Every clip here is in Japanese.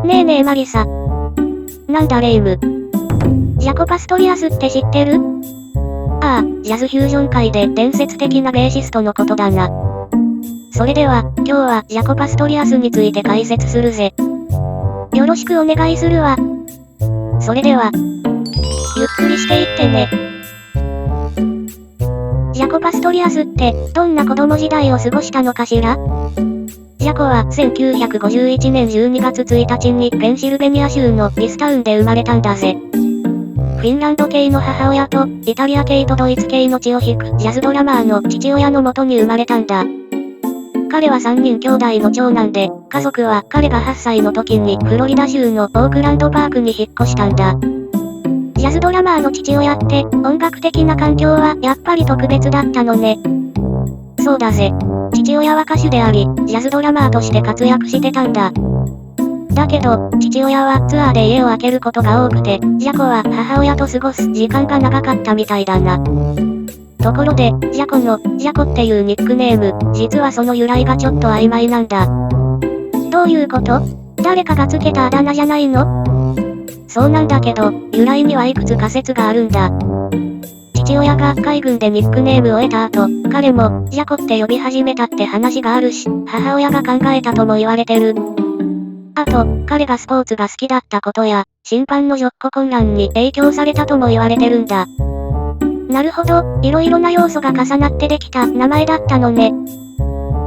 ねえねえマリサ。なんだレイム。ジャコ・パストリアスって知ってる？ああ、ジャズフュージョン界で伝説的なベーシストのことだな。それでは、今日はジャコ・パストリアスについて解説するぜ。よろしくお願いするわ。それでは、ゆっくりしていってね。ジャコ・パストリアスって、どんな子供時代を過ごしたのかしら？ジャコは1951年12月1日にペンシルベニア州のビスタウンで生まれたんだぜ。フィンランド系の母親と、イタリア系とドイツ系の血を引くジャズドラマーの父親のもとに生まれたんだ。彼は3人兄弟の長男で、家族は彼が8歳の時にフロリダ州のオークランドパークに引っ越したんだ。ジャズドラマーの父親って、音楽的な環境はやっぱり特別だったのね。そうだぜ。父親は歌手であり、ジャズドラマーとして活躍してたんだ。だけど、父親はツアーで家を空けることが多くて、ジャコは母親と過ごす時間が長かったみたいだな。ところで、ジャコの、ジャコっていうニックネーム、実はその由来がちょっと曖昧なんだ。どういうこと？誰かがつけたあだ名じゃないの？そうなんだけど、由来にはいくつか説があるんだ。父親が海軍でニックネームを得た後、彼も、ジャコって呼び始めたって話があるし、母親が考えたとも言われてる。あと、彼がスポーツが好きだったことや、審判のジョッコ混乱に影響されたとも言われてるんだ。なるほど、いろいろな要素が重なってできた名前だったのね。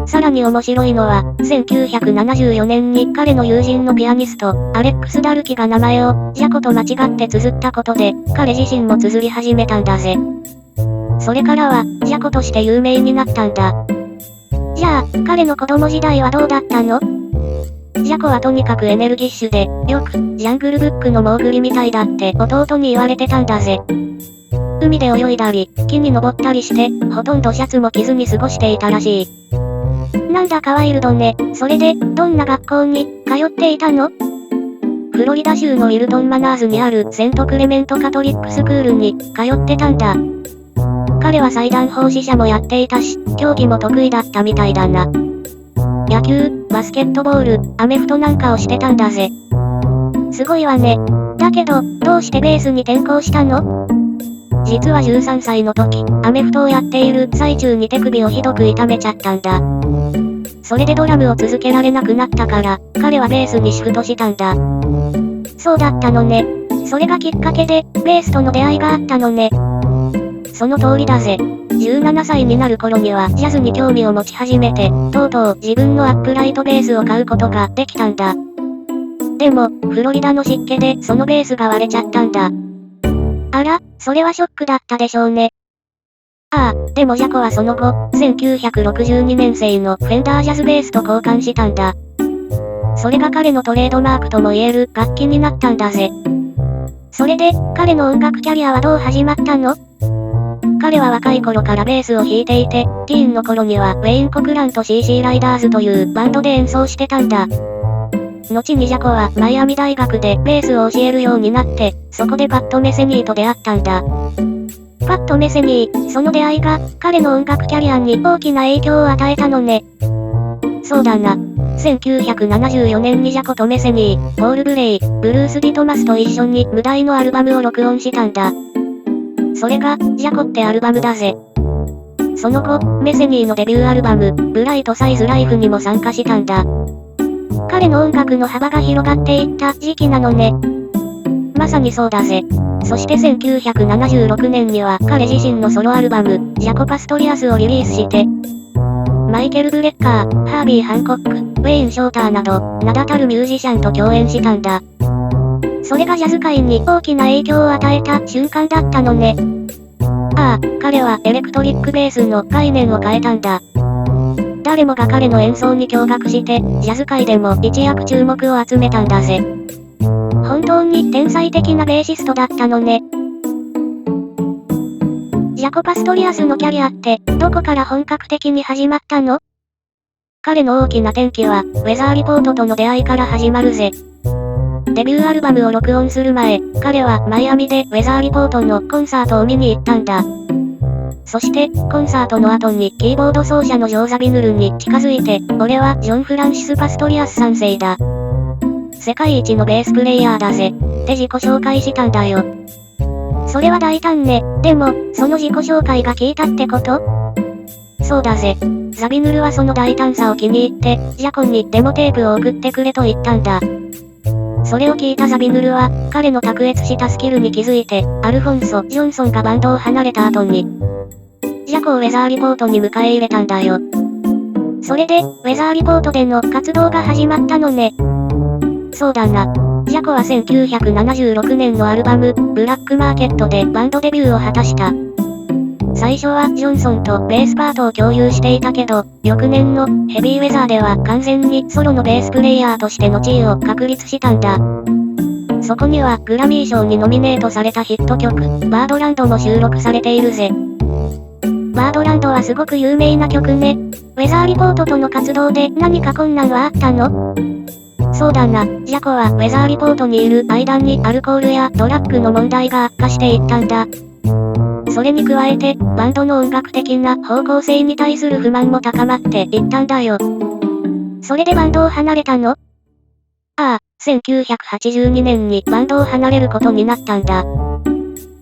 さらに面白いのは、1974年に彼の友人のピアニスト、アレックス・ダルキが名前を、ジャコと間違って綴ったことで、彼自身も綴り始めたんだぜ。それからは、ジャコとして有名になったんだ。じゃあ、彼の子供時代はどうだったの？ジャコはとにかくエネルギッシュで、よく、ジャングルブックのモーグリみたいだって弟に言われてたんだぜ。海で泳いだり、木に登ったりして、ほとんどシャツも着ずに過ごしていたらしい。なんだかワイルドね。それで、どんな学校に通っていたの？フロリダ州のウィルトンマナーズにあるセントクレメントカトリックスクールに通ってたんだ。彼は祭壇奉仕者もやっていたし、競技も得意だったみたいだな。野球、バスケットボール、アメフトなんかをしてたんだぜ。すごいわね。だけど、どうしてベースに転向したの？実は13歳の時、アメフトをやっている最中に手首をひどく痛めちゃったんだ。それでドラムを続けられなくなったから、彼はベースにシフトしたんだ。そうだったのね。それがきっかけで、ベースとの出会いがあったのね。その通りだぜ。17歳になる頃にはジャズに興味を持ち始めて、とうとう自分のアップライトベースを買うことができたんだ。でも、フロリダの湿気でそのベースが割れちゃったんだ。あら、それはショックだったでしょうね。ああ、でもジャコはその後、1962年製のフェンダージャズベースと交換したんだ。それが彼のトレードマークとも言える楽器になったんだぜ。それで、彼の音楽キャリアはどう始まったの？彼は若い頃からベースを弾いていて、ティーンの頃にはウェイン・コクランと CC ライダーズというバンドで演奏してたんだ。後にジャコはマイアミ大学でベースを教えるようになって、そこでパット・メセニーと出会ったんだ。パット・メセニー、その出会いが彼の音楽キャリアに大きな影響を与えたのね。そうだな。1974年にジャコとメセニー、ポール・ブレイ、ブルース・ディトマスと一緒に無題のアルバムを録音したんだ。それが、ジャコってアルバムだぜ。その後、メセニーのデビューアルバム、ブライトサイズライフにも参加したんだ。彼の音楽の幅が広がっていった時期なのね。まさにそうだぜ。そして1976年には彼自身のソロアルバム、ジャコ・パストリアスをリリースして、マイケル・ブレッカー、ハービー・ハンコック、ウェイン・ショーターなど、名だたるミュージシャンと共演したんだ。それがジャズ界に大きな影響を与えた瞬間だったのね。ああ、彼はエレクトリックベースの概念を変えたんだ。誰もが彼の演奏に驚愕して、ジャズ界でも一躍注目を集めたんだぜ。本当に天才的なベーシストだったのね。ジャコ・パストリアスのキャリアって、どこから本格的に始まったの？彼の大きな転機は、ウェザーリポートとの出会いから始まるぜ。デビューアルバムを録音する前、彼はマイアミでウェザーリポートのコンサートを見に行ったんだ。そして、コンサートの後にキーボード奏者のジョー・ザビヌルに近づいて、俺はジョン・フランシス・パストリアス3世だ。世界一のベースプレイヤーだぜ。って自己紹介したんだよ。それは大胆ね。でも、その自己紹介が効いたってこと？そうだぜ。ザビヌルはその大胆さを気に入って、ジャコンにデモテープを送ってくれと言ったんだ。それを聞いたザビヌルは、彼の卓越したスキルに気づいて、アルフォンソ・ジョンソンがバンドを離れた後に、ジャコをウェザーリポートに迎え入れたんだよ。それで、ウェザーリポートでの活動が始まったのね。そうだな。ジャコは1976年のアルバム、ブラックマーケットでバンドデビューを果たした。最初はジョンソンとベースパートを共有していたけど、翌年のヘビーウェザーでは完全にソロのベースプレイヤーとしての地位を確立したんだ。そこにはグラミー賞にノミネートされたヒット曲、バードランドも収録されているぜ。バードランドはすごく有名な曲ね。ウェザーリポートとの活動で何か困難はあったの？そうだな。ジャコはウェザーリポートにいる間にアルコールやドラッグの問題が悪化していったんだ。それに加えて、バンドの音楽的な方向性に対する不満も高まっていったんだよ。それでバンドを離れたの？ああ、1982年にバンドを離れることになったんだ。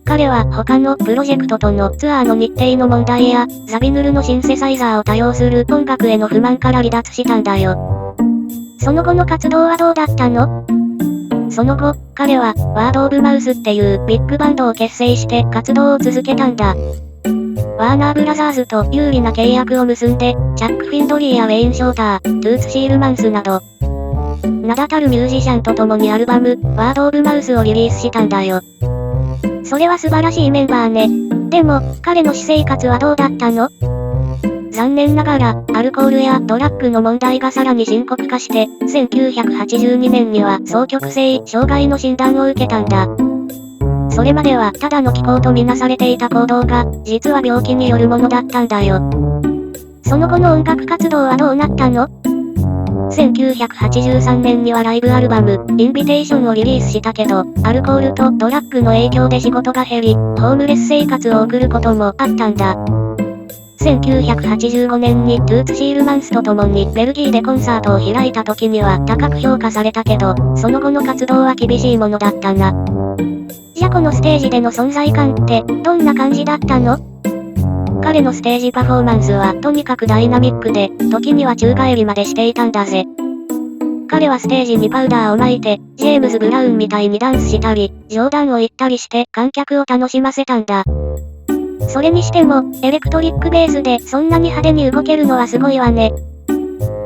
彼は他のプロジェクトとのツアーの日程の問題や、ザビヌルのシンセサイザーを多用する音楽への不満から離脱したんだよ。その後の活動はどうだったの？その後、彼は、ワード・オブ・マウスっていうビッグバンドを結成して活動を続けたんだ。ワーナーブラザーズと有利な契約を結んで、チャック・フィンドリーやウェイン・ショーター、トゥーツ・シールマンスなど、名だたるミュージシャンと共にアルバム、ワード・オブ・マウスをリリースしたんだよ。それは素晴らしいメンバーね。でも、彼の私生活はどうだったの？残念ながら、アルコールやドラッグの問題がさらに深刻化して、1982年には双極性障害の診断を受けたんだ。それまではただの気候とみなされていた行動が、実は病気によるものだったんだよ。その後の音楽活動はどうなったの？1983年にはライブアルバム、インビテーションをリリースしたけど、アルコールとドラッグの影響で仕事が減り、ホームレス生活を送ることもあったんだ。1985年にトゥーツ・シールマンスと共にベルギーでコンサートを開いた時には高く評価されたけど、その後の活動は厳しいものだったな。ジャコのステージでの存在感ってどんな感じだったの？彼のステージパフォーマンスはとにかくダイナミックで、時には宙返りまでしていたんだぜ。彼はステージにパウダーを巻いて、ジェームズ・ブラウンみたいにダンスしたり、冗談を言ったりして観客を楽しませたんだ。それにしても、エレクトリックベースでそんなに派手に動けるのはすごいわね。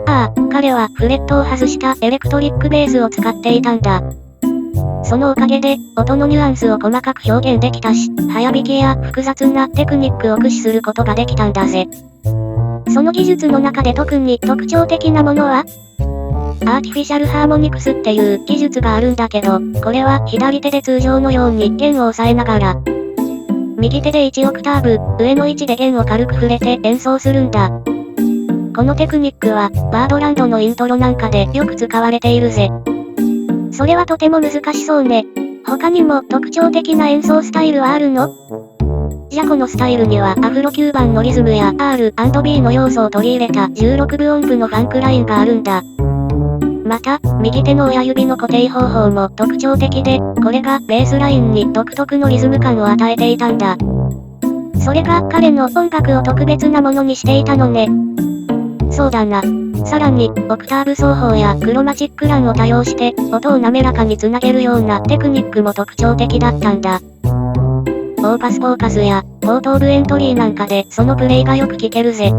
ああ、彼はフレットを外したエレクトリックベースを使っていたんだ。そのおかげで、音のニュアンスを細かく表現できたし、早弾きや複雑なテクニックを駆使することができたんだぜ。その技術の中で特に特徴的なものは？アーティフィシャルハーモニクスっていう技術があるんだけど、これは左手で通常のように弦を押さえながら、右手で1オクターブ、上の位置で弦を軽く触れて演奏するんだ。このテクニックは、バードランドのイントロなんかでよく使われているぜ。それはとても難しそうね。他にも特徴的な演奏スタイルはあるの？ジャコのスタイルにはアフロ9番のリズムや R&B の要素を取り入れた16分音符のファンクラインがあるんだ。また、右手の親指の固定方法も特徴的で、これがベースラインに独特のリズム感を与えていたんだ。それが彼の音楽を特別なものにしていたのね。そうだな。さらに、オクターブ奏法やクロマチックランを多用して、音を滑らかにつなげるようなテクニックも特徴的だったんだ。オーパスフォーカスや、ポートオブエントリーなんかでそのプレイがよく聞けるぜ。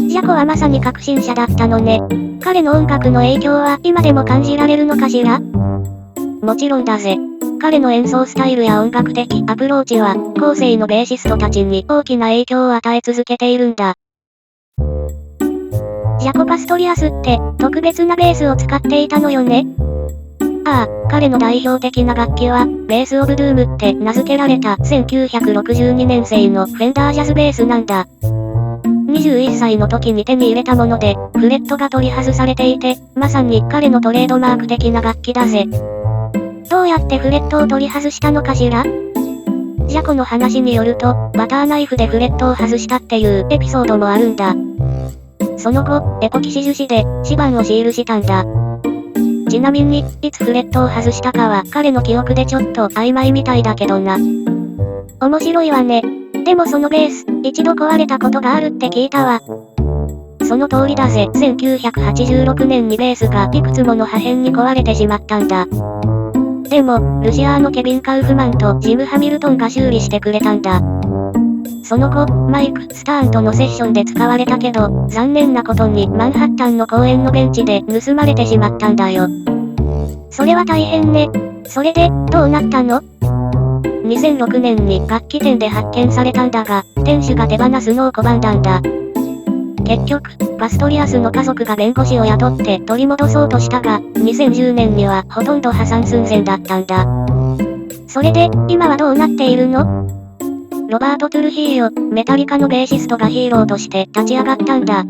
ジャコはまさに革新者だったのね。彼の音楽の影響は今でも感じられるのかしら？もちろんだぜ。彼の演奏スタイルや音楽的アプローチは、後世のベーシストたちに大きな影響を与え続けているんだ。ジャコ・パストリアスって特別なベースを使っていたのよね？ああ、彼の代表的な楽器は、ベース・オブ・ドゥームって名付けられた1962年製のフェンダージャズベースなんだ。21歳の時に手に入れたもので、フレットが取り外されていて、まさに彼のトレードマーク的な楽器だぜ。どうやってフレットを取り外したのかしら？ジャコの話によると、バターナイフでフレットを外したっていうエピソードもあるんだ。その後、エポキシ樹脂で指板をシールしたんだ。ちなみに、いつフレットを外したかは彼の記憶でちょっと曖昧みたいだけどな。面白いわね。でもそのベース、一度壊れたことがあるって聞いたわ。その通りだぜ。1986年にベースがいくつもの破片に壊れてしまったんだ。でも、ルシアーのケビン・カウフマンとジム・ハミルトンが修理してくれたんだ。その後、マイク・スターンとのセッションで使われたけど、残念なことにマンハッタンの公園のベンチで盗まれてしまったんだよ。それは大変ね。それで、どうなったの？2006年に楽器店で発見されたんだが、店主が手放すのを拒んだんだ。結局、パストリアスの家族が弁護士を雇って取り戻そうとしたが、2010年にはほとんど破産寸前だったんだ。それで、今はどうなっているの？ロバート・トゥルヒーヨ、メタリカのベーシストがヒーローとして立ち上がったんだ。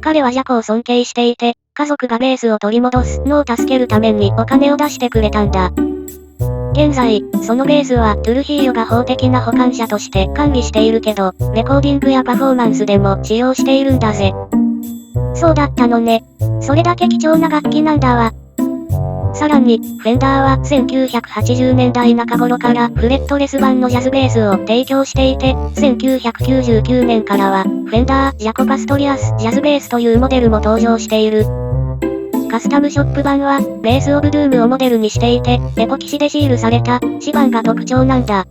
彼はジャコを尊敬していて、家族がベースを取り戻すのを助けるためにお金を出してくれたんだ。現在、そのベースはトゥルヒーヨが法的な保管者として管理しているけど、レコーディングやパフォーマンスでも使用しているんだぜ。そうだったのね。それだけ貴重な楽器なんだわ。さらに、フェンダーは1980年代中頃からフレットレス版のジャズベースを提供していて、1999年からは、フェンダー・ジャコパストリアス・ジャズベースというモデルも登場している。カスタムショップ版は、ベースオブドゥームをモデルにしていて、エポキシでシールされた、指板が特徴なんだ。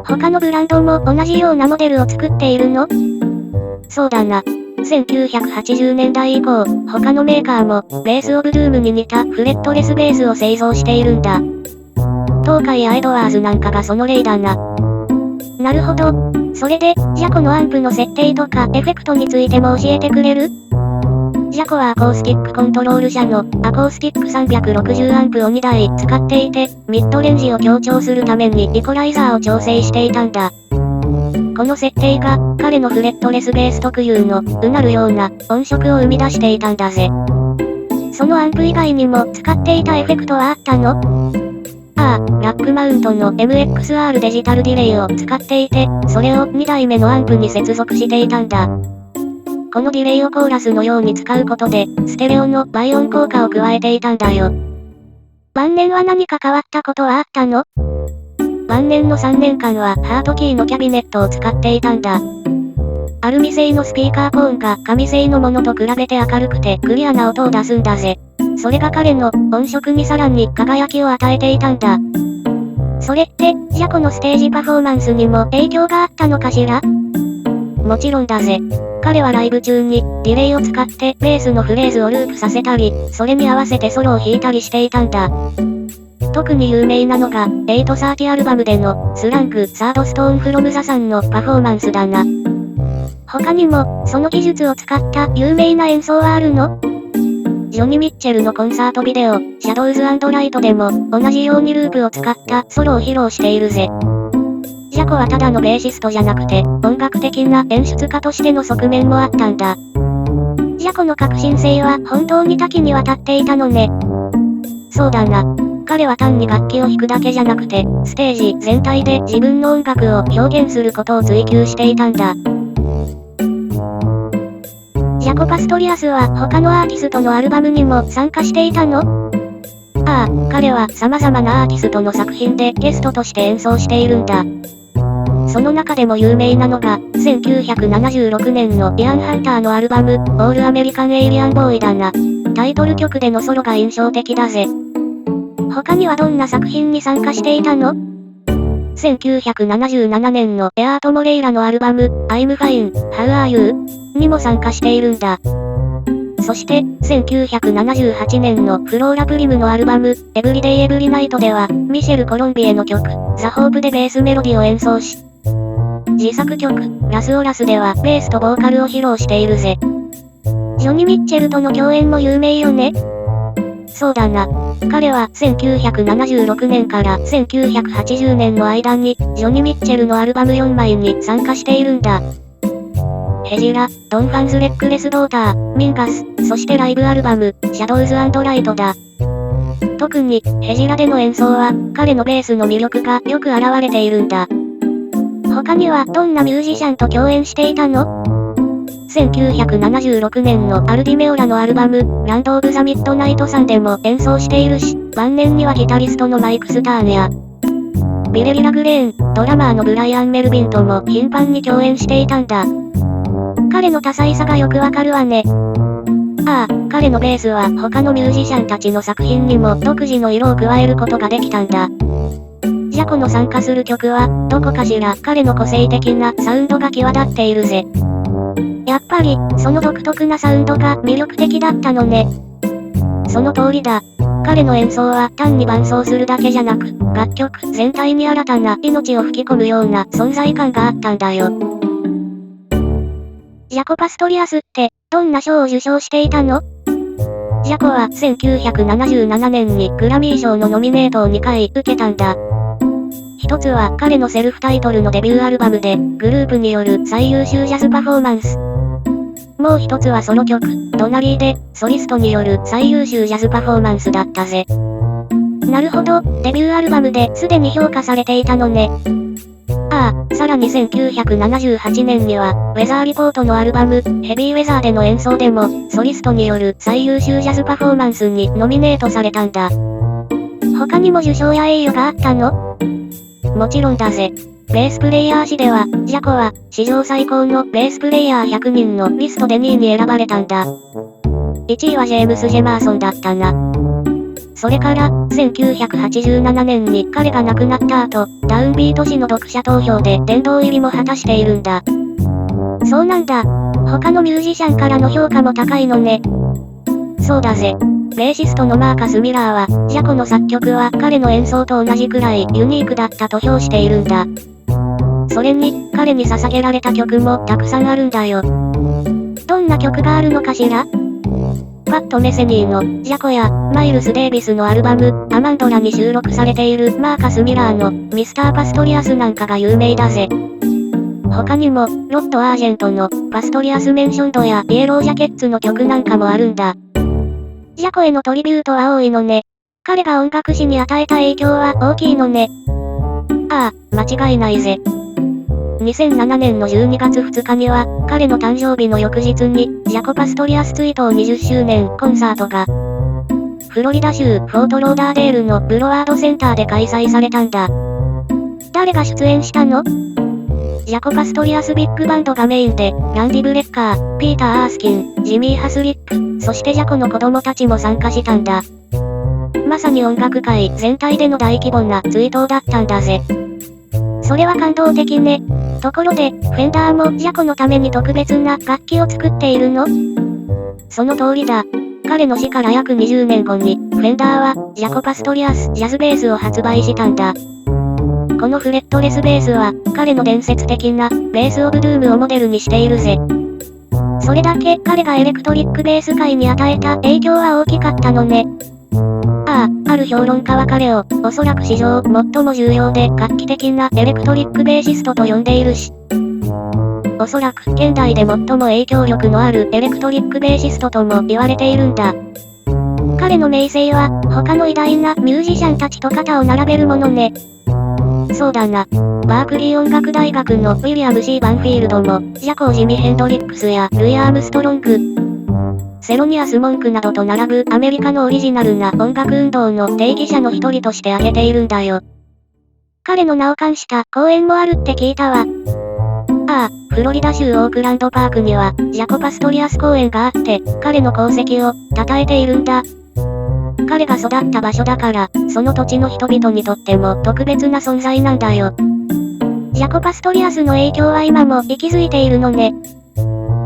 他のブランドも同じようなモデルを作っているの？そうだな。1980年代以降、他のメーカーも、ベースオブドゥームに似たフレットレスベースを製造しているんだ。東海やエドワーズなんかがその例だな。なるほど。それで、ジャコのアンプの設定とかエフェクトについても教えてくれる？ジャコはアコースティックコントロール社のアコースティック360アンプを2台使っていて、ミッドレンジを強調するためにイコライザーを調整していたんだ。この設定が、彼のフレットレスベース特有の、うなるような音色を生み出していたんだぜ。そのアンプ以外にも使っていたエフェクトはあったの？ああ、ラックマウントの MXR デジタルディレイを使っていて、それを2台目のアンプに接続していたんだ。このディレイをコーラスのように使うことで、ステレオの倍音効果を加えていたんだよ。晩年は何か変わったことはあったの？晩年の3年間はハートキーのキャビネットを使っていたんだ。アルミ製のスピーカーコーンが紙製のものと比べて明るくてクリアな音を出すんだぜ。それが彼の音色にさらに輝きを与えていたんだ。それって、ジャコのステージパフォーマンスにも影響があったのかしら？もちろんだぜ。彼はライブ中にディレイを使ってベースのフレーズをループさせたり、それに合わせてソロを弾いたりしていたんだ。特に有名なのが、830アルバムでの、スラング、サードストーンフロムザサンのパフォーマンスだな。他にも、その技術を使った有名な演奏はあるの？ジョニ・ミッチェルのコンサートビデオ、シャドウズ&ライトでも、同じようにループを使ったソロを披露しているぜ。ジャコはただのベーシストじゃなくて、音楽的な演出家としての側面もあったんだ。ジャコの革新性は本当に多岐にわたっていたのね。そうだな。彼は単に楽器を弾くだけじゃなくて、ステージ全体で自分の音楽を表現することを追求していたんだ。ジャコ・パストリアスは他のアーティストのアルバムにも参加していたの？ああ、彼は様々なアーティストの作品でゲストとして演奏しているんだ。その中でも有名なのが、1976年のイアン・ハンターのアルバム、オール・アメリカン・エイリアン・ボーイだな。タイトル曲でのソロが印象的だぜ。他にはどんな作品に参加していたの？ 1977 年のエアート・モレイラのアルバム、I'm Fine, How Are You? にも参加しているんだ。そして、1978年のフローラ・プリムのアルバム、Everyday Every Night では、ミシェル・コロンビエの曲、ザ・ホープでベースメロディを演奏し、自作曲、ラスオラスではベースとボーカルを披露しているぜ。ジョニ・ミッチェルとの共演も有名よね？そうだな。彼は1976年から1980年の間に、ジョニ・ミッチェルのアルバム4枚に参加しているんだ。ヘジラ、ドン・ファンズ・レックレス・ドーター、ミンガス、そしてライブアルバム、シャドウズ&ライトだ。特に、ヘジラでの演奏は、彼のベースの魅力がよく現れているんだ。他にはどんなミュージシャンと共演していたの？ 1976年のアルディメオラのアルバム、ランド・オブ・ザ・ミッドナイト・サンでも演奏しているし、晩年にはギタリストのマイク・スターンや、ビレリ・ラグレーン、ドラマーのブライアン・メルビンとも頻繁に共演していたんだ。彼の多彩さがよくわかるわね。ああ、彼のベースは他のミュージシャンたちの作品にも独自の色を加えることができたんだ。ジャコの参加する曲は、どこかしら彼の個性的なサウンドが際立っているぜ。やっぱり、その独特なサウンドが魅力的だったのね。その通りだ。彼の演奏は単に伴奏するだけじゃなく、楽曲全体に新たな命を吹き込むような存在感があったんだよ。ジャコ・パストリアスって、どんな賞を受賞していたの？ジャコは1977年にグラミー賞のノミネートを2回受けたんだ。一つは彼のセルフタイトルのデビューアルバムで、グループによる最優秀ジャズパフォーマンス。もう一つはソロ曲、ドナリーで、ソリストによる最優秀ジャズパフォーマンスだったぜ。なるほど、デビューアルバムですでに評価されていたのね。ああ、さらに1978年には、ウェザーリポートのアルバム、ヘビーウェザーでの演奏でも、ソリストによる最優秀ジャズパフォーマンスにノミネートされたんだ。他にも受賞や栄誉があったの？もちろんだぜ。ベースプレイヤー誌では、ジャコは、史上最高のベースプレイヤー100人のリストで2位に選ばれたんだ。1位はジェームス・ジェマーソンだったな。それから、1987年に彼が亡くなった後、ダウンビート誌の読者投票で殿堂入りも果たしているんだ。そうなんだ。他のミュージシャンからの評価も高いのね。そうだぜ。ベーシストのマーカス・ミラーは、ジャコの作曲は彼の演奏と同じくらいユニークだったと評しているんだ。それに、彼に捧げられた曲もたくさんあるんだよ。どんな曲があるのかしら？パット・メセニーのジャコやマイルス・デイビスのアルバムアマンドラに収録されているマーカス・ミラーのミスター・パストリアスなんかが有名だぜ。他にもロッド・アージェントのパストリアス・メンションドやイエロー・ジャケッツの曲なんかもあるんだ。ジャコへのトリビュートは多いのね。彼が音楽史に与えた影響は大きいのね。ああ、間違いないぜ。2007年の12月2日には、彼の誕生日の翌日に、ジャコ・パストリアス追悼20周年コンサートが、フロリダ州フォートローダーデールのブロワードセンターで開催されたんだ。誰が出演したの？ジャコ・パストリアスビッグバンドがメインで、ランディ・ブレッカー、ピーター・アースキン、ジミー・ハスリップ、そしてジャコの子供たちも参加したんだ。まさに音楽界全体での大規模な追悼だったんだぜ。それは感動的ね。ところで、フェンダーもジャコのために特別な楽器を作っているの？その通りだ。彼の死から約20年後に、フェンダーは、ジャコ・パストリアスジャズベースを発売したんだ。このフレットレスベースは、彼の伝説的な、ベース・オブ・ドゥームをモデルにしているぜ。それだけ彼がエレクトリックベース界に与えた影響は大きかったのね。あある評論家は彼を、おそらく史上最も重要で画期的なエレクトリックベーシストと呼んでいるし、おそらく現代で最も影響力のあるエレクトリックベーシストとも言われているんだ。彼の名声は、他の偉大なミュージシャンたちと肩を並べるものね。そうだな。バークリー音楽大学のウィリアム・シー・バンフィールドも、ジャコをジミ・ヘンドリックスやルイ・アームストロング、セロニアス・モンクなどと並ぶアメリカのオリジナルな音楽運動の定義者の一人として挙げているんだよ。彼の名を冠した公園もあるって聞いたわ。ああ、フロリダ州オークランドパークには、ジャコ・パストリアス公園があって、彼の功績を称えているんだ。彼が育った場所だから、その土地の人々にとっても特別な存在なんだよ。ジャコ・パストリアスの影響は今も息づいているのね。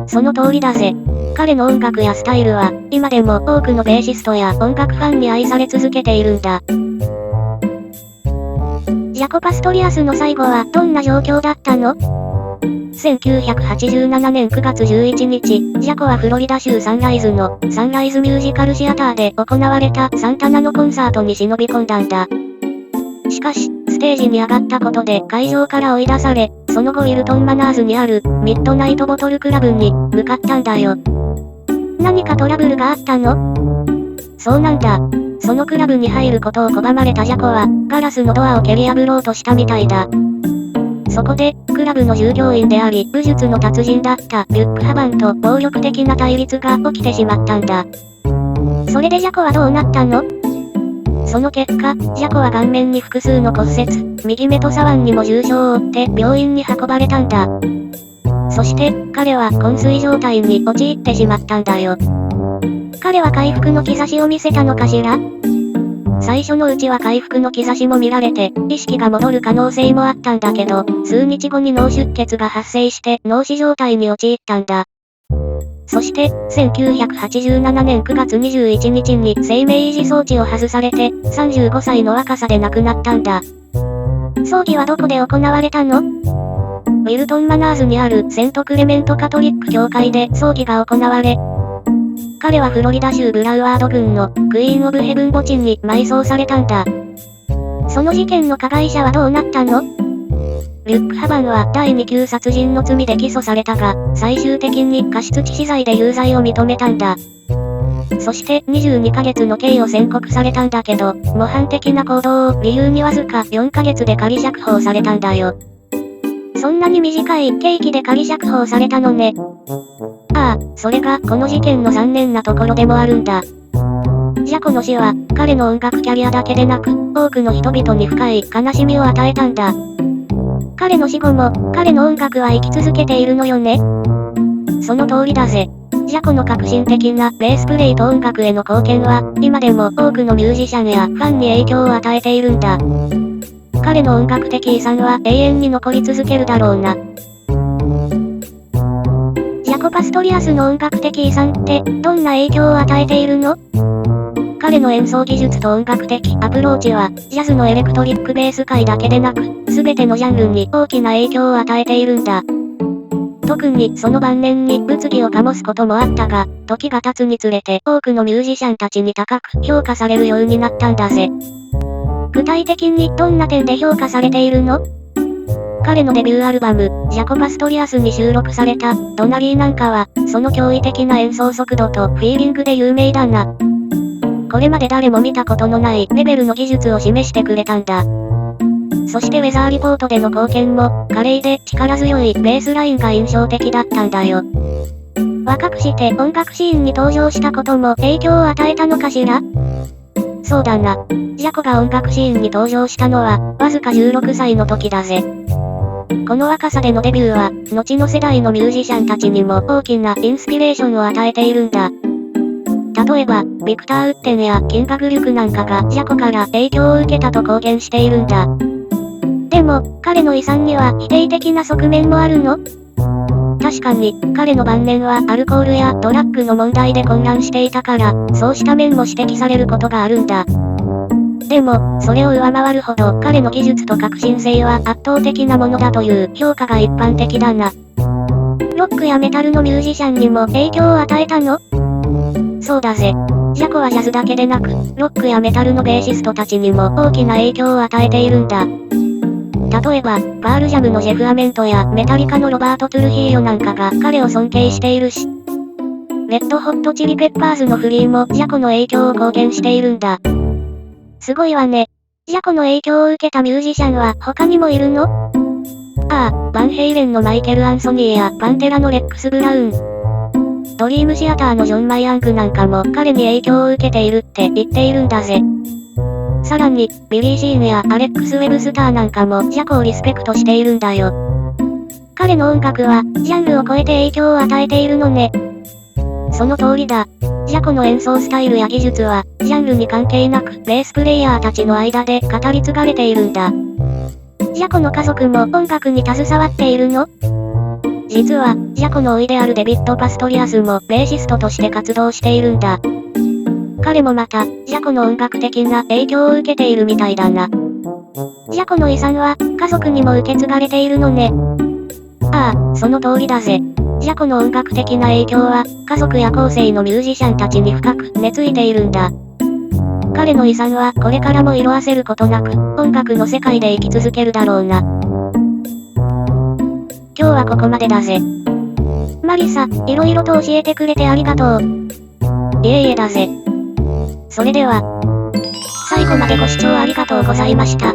その通りだぜ。彼の音楽やスタイルは、今でも多くのベーシストや音楽ファンに愛され続けているんだ。ジャコ・パストリアスの最後はどんな状況だったの？1987年9月11日、ジャコはフロリダ州サンライズのサンライズミュージカルシアターで行われたサンタナのコンサートに忍び込んだんだ。しかし、ステージに上がったことで会場から追い出され、その後ウィルトンマナーズにあるミッドナイトボトルクラブに向かったんだよ。何かトラブルがあったの？そうなんだ。そのクラブに入ることを拒まれたジャコは、ガラスのドアを蹴り破ろうとしたみたいだ。そこで、クラブの従業員であり、武術の達人だったリュック・ハバンと暴力的な対立が起きてしまったんだ。それでジャコはどうなったの？その結果、ジャコは顔面に複数の骨折、右目と左腕にも重傷を負って病院に運ばれたんだ。そして、彼は昏睡状態に陥ってしまったんだよ。彼は回復の兆しを見せたのかしら？最初のうちは回復の兆しも見られて、意識が戻る可能性もあったんだけど、数日後に脳出血が発生して脳死状態に陥ったんだ。そして、1987年9月21日に生命維持装置を外されて、35歳の若さで亡くなったんだ。葬儀はどこで行われたの？ウィルトンマナーズにあるセントクレメントカトリック教会で葬儀が行われ、彼はフロリダ州ブラウアード郡のクイーン・オブ・ヘブン墓地に埋葬されたんだ。その事件の加害者はどうなったの？リュック・ハバンは第2級殺人の罪で起訴されたが、最終的に過失致死罪で有罪を認めたんだ。そして22ヶ月の刑を宣告されたんだけど、模範的な行動を理由にわずか4ヶ月で仮釈放されたんだよ。そんなに短い刑期で仮釈放されたのね。ああ、それがこの事件の残念なところでもあるんだ。ジャコの死は、彼の音楽キャリアだけでなく、多くの人々に深い悲しみを与えたんだ。彼の死後も、彼の音楽は生き続けているのよね。その通りだぜ。ジャコの革新的なベースプレイと音楽への貢献は、今でも多くのミュージシャンやファンに影響を与えているんだ。彼の音楽的遺産は永遠に残り続けるだろうな。ジャコ・パストリアスの音楽的遺産って、どんな影響を与えているの？彼の演奏技術と音楽的アプローチは、ジャズのエレクトリックベース界だけでなく、すべてのジャンルに大きな影響を与えているんだ。特にその晩年に物議を醸すこともあったが、時が経つにつれて多くのミュージシャンたちに高く評価されるようになったんだぜ。具体的にどんな点で評価されているの？彼のデビューアルバム、ジャコ・パストリアスに収録された、ドナリーなんかは、その驚異的な演奏速度とフィーリングで有名だな。これまで誰も見たことのないレベルの技術を示してくれたんだ。そしてウェザーリポートでの貢献も、華麗で力強いベースラインが印象的だったんだよ。若くして音楽シーンに登場したことも影響を与えたのかしら？そうだな。ジャコが音楽シーンに登場したのは、わずか16歳の時だぜ。この若さでのデビューは、後の世代のミュージシャンたちにも大きなインスピレーションを与えているんだ。例えば、ビクター・ウッテンやキンガグリュクなんかがジャコから影響を受けたと公言しているんだ。でも、彼の遺産には否定的な側面もあるの？確かに、彼の晩年はアルコールやドラッグの問題で混乱していたから、そうした面も指摘されることがあるんだ。でも、それを上回るほど彼の技術と革新性は圧倒的なものだという評価が一般的だな。ロックやメタルのミュージシャンにも影響を与えたの？そうだぜ。ジャコはジャズだけでなく、ロックやメタルのベーシストたちにも大きな影響を与えているんだ。例えば、パールジャムのジェフ・アメントやメタリカのロバート・トゥルヒーヨなんかが彼を尊敬しているし、レッド・ホット・チリ・ペッパーズのフリーもジャコの影響を公言しているんだ。すごいわね。ジャコの影響を受けたミュージシャンは他にもいるの？ああ、バンヘイレンのマイケル・アンソニーやパンテラのレックス・ブラウン。ドリームシアターのジョン・マイアングなんかも彼に影響を受けているって言っているんだぜ。さらに、ビリー・ジーンやアレックス・ウェブスターなんかもジャコをリスペクトしているんだよ。彼の音楽は、ジャンルを超えて影響を与えているのね。その通りだ。ジャコの演奏スタイルや技術は、ジャンルに関係なく、ベースプレイヤーたちの間で語り継がれているんだ。ジャコの家族も音楽に携わっているの？実は、ジャコの甥であるデビッド・パストリアスもベーシストとして活動しているんだ。彼もまた、ジャコの音楽的な影響を受けているみたいだな。ジャコの遺産は、家族にも受け継がれているのね。ああ、その通りだぜ。ジャコの音楽的な影響は、家族や後世のミュージシャンたちに深く根付いているんだ。彼の遺産はこれからも色褪せることなく、音楽の世界で生き続けるだろうな。今日はここまでだぜ。マリサ、いろいろと教えてくれてありがとう。いえいえだぜ。それでは、最後までご視聴ありがとうございました。